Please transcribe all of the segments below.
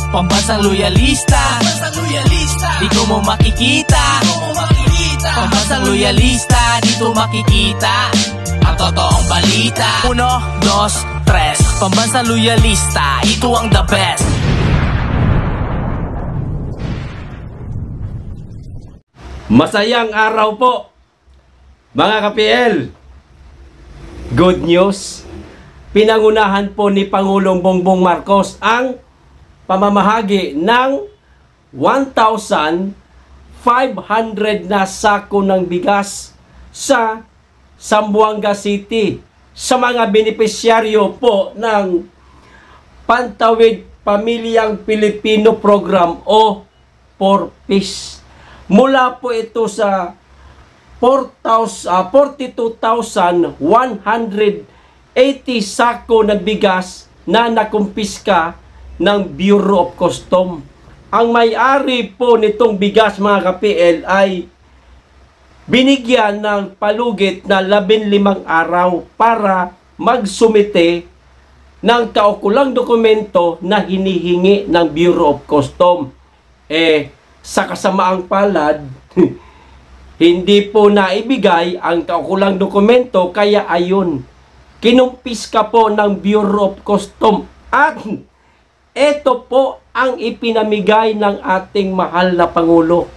Pambansang loyalista, dito mo makikita. Pambansang loyalista, dito makikita ang totoong balita. 1, 2, 3. Pambansang loyalista, ito ang the best. Masayang araw po, mga ka-PL. Good news. Pinangunahan po ni Pangulong Bongbong Marcos ang pamamahagi ng 1,500 na sako ng bigas sa Zamboanga City sa mga benepisyaryo po ng Pantawid Pamilyang Pilipino Program o 4PIS. Mula po ito sa 42,180 sako ng bigas na nakumpiska ng Bureau of Customs. Ang may-ari po nitong bigas, mga ka-PL, ay binigyan ng palugit na 15 araw para magsumite ng kaukulang dokumento na hinihingi ng Bureau of Customs. Sa kasamaang palad, hindi po naibigay ang kaukulang dokumento, kaya ayun, kinumpiska po ng Bureau of Customs. At ito po ang ipinamigay ng ating mahal na Pangulo.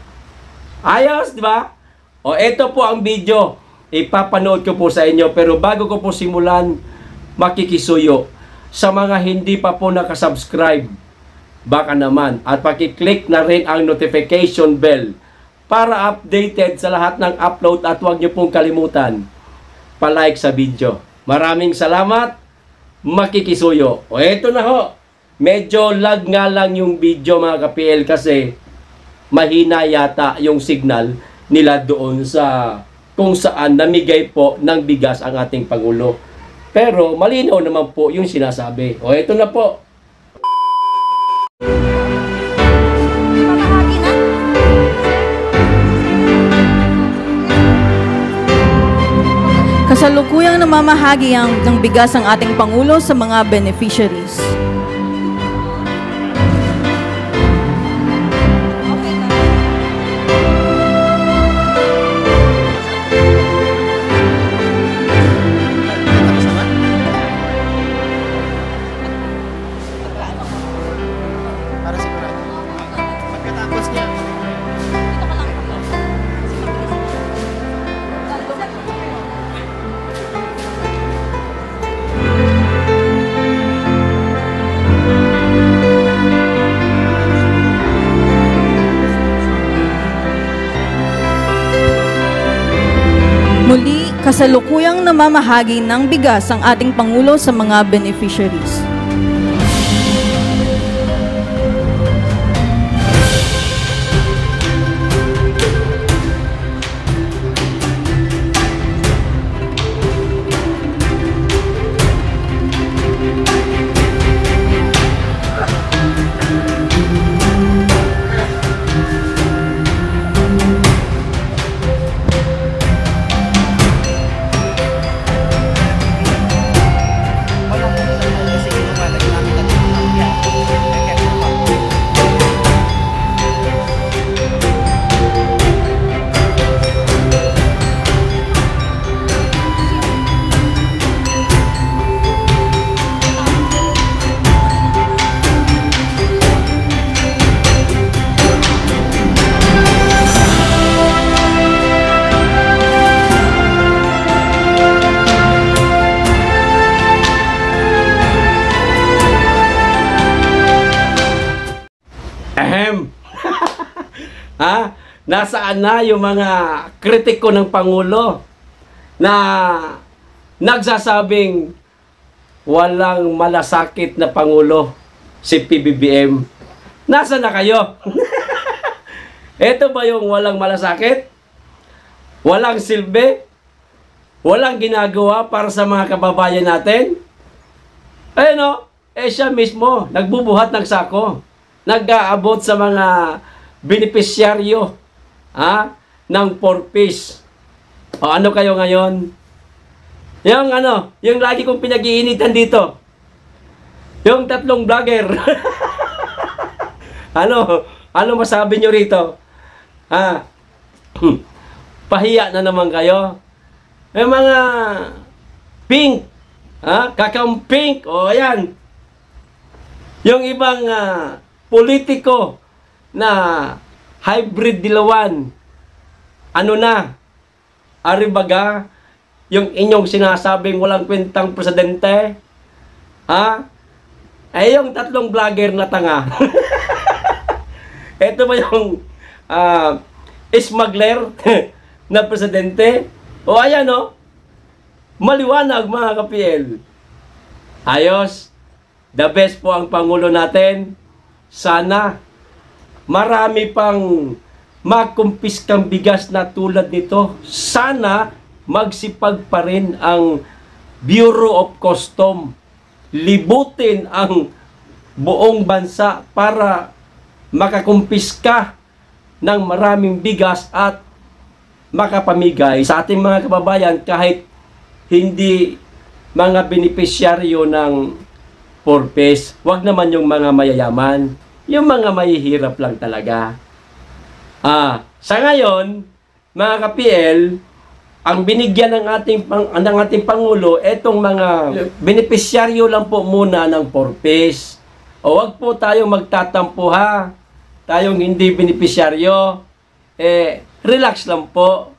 Ayos, di ba? O, ito po ang video. Ipapanood ko po sa inyo. Pero bago ko po simulan, makikisuyo. Sa mga hindi pa po nakasubscribe, baka naman. At pakiclick na rin ang notification bell para updated sa lahat ng upload. At huwag niyo pong kalimutan, palike sa video. Maraming salamat. Makikisuyo. O, eto na ho. Medyo lag nga lang yung video, mga ka-PL, kasi mahina yata yung signal nila doon sa kung saan namigay po ng bigas ang ating Pangulo. Pero malinaw naman po yung sinasabi. O, eto na po. Kasalukuyang namamahagi ng bigas ang ating Pangulo sa mga beneficiaries. Muli, kasalukuyang namamahagi ng bigas ang ating Pangulo sa mga beneficiaries. Nasaan na yung mga kritiko ng Pangulo na nagsasabing walang malasakit na Pangulo si PBBM? Nasaan na kayo? Ito ba yung walang malasakit? Walang silbi? Walang ginagawa para sa mga kababayan natin? Siya mismo nagbubuhat ng sako, nag-aabot sa mga benepisyaryo ng 4PIS. O ano kayo ngayon? Yung lagi kong pinag-iinitan dito. Yung tatlong vlogger. Ano masabi nyo rito? Ha? Pahiya na naman kayo. May mga pink, kakang pink, o ayan. Yung ibang politiko na hybrid dilawan, ano na, aribaga, yung inyong sinasabing walang kwentang presidente, ay yung tatlong vlogger na tanga. Ito ba yung smuggler na presidente? O ayan o, maliwanag mga ka-PL. Ayos, the best po ang Pangulo natin. Sana marami pang makumpiskang bigas na tulad nito. Sana magsipag pa rin ang Bureau of Customs. Libutin ang buong bansa para makakumpiska ng maraming bigas at makapamigay sa ating mga kababayan kahit hindi mga benepisyaryo ng purpose. Huwag naman yung mga mayayaman, yung mga mahihirap lang talaga. Sa ngayon, mga ka-PL, ang binigyan ng ating Pangulo, etong mga benepisyaryo lang po muna ng purpose. O wag po tayong magtatampo ha. Tayong hindi benepisyaryo, relax lang po.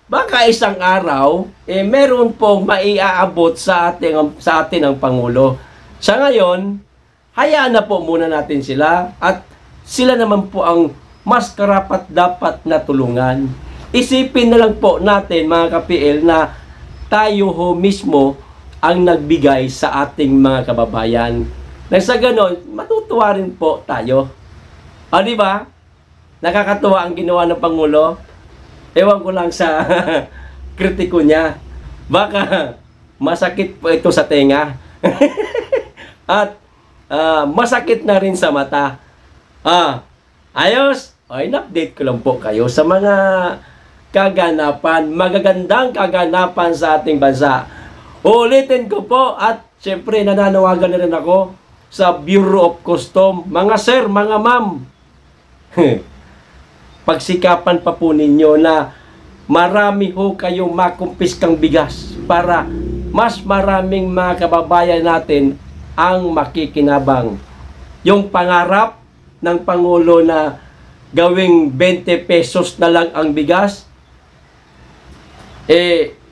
Baka isang araw, meron pong maiaabot sa atin ang Pangulo. Sa ngayon, hayaan na po muna natin sila at sila naman po ang mas karapat dapat na tulungan. Isipin na lang po natin mga ka-PL na tayo ho mismo ang nagbigay sa ating mga kababayan. Na sa ganon, matutuwa rin po tayo. Di ba? Nakakatuwa ang ginawa ng Pangulo. Ewan ko lang sa kritiko niya. Baka masakit po ito sa tenga. At masakit na rin sa mata. Ayos. In-update ko lang po kayo sa mga kaganapan, magagandang kaganapan sa ating bansa. Ulitin ko po at syempre nananawagan na rin ako sa Bureau of Customs. Mga sir, mga ma'am, pagsikapan pa po ninyo na marami ho kayong makumpiskang bigas para mas maraming mga kababayan natin ang makikinabang. Yung pangarap ng Pangulo na gawing 20 pesos na lang ang bigas,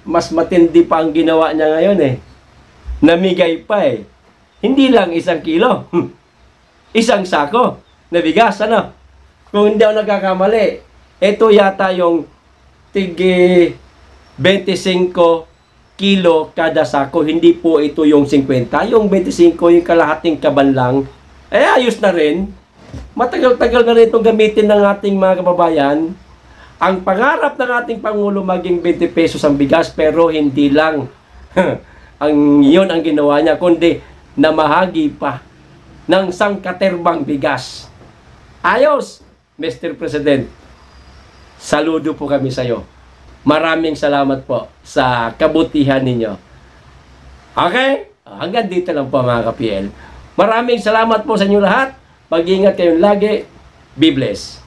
mas matindi pa ang ginawa niya ngayon Namigay pa Hindi lang 1 kilo. Isang sako na bigas, Kung hindi ako nagkakamali, ito yata yung tig 25 kilo kada sako. Hindi po ito yung 50. Yung 25, yung kalahating kaban lang. Ayos na rin. Matagal-tagal na rin itong gamitin ng ating mga kababayan. Ang pangarap ng ating Pangulo maging 20 pesos ang bigas, pero hindi lang. Yun ang ginawa niya, kundi namahagi pa ng sangkaterbang bigas. Ayos, Mr. President. Saludo po kami sa iyo. Maraming salamat po sa kabutihan ninyo. Okay? Hanggang dito lang po mga ka-PL. Maraming salamat po sa inyo lahat. Mag-ingat kayong lagi. Be blessed.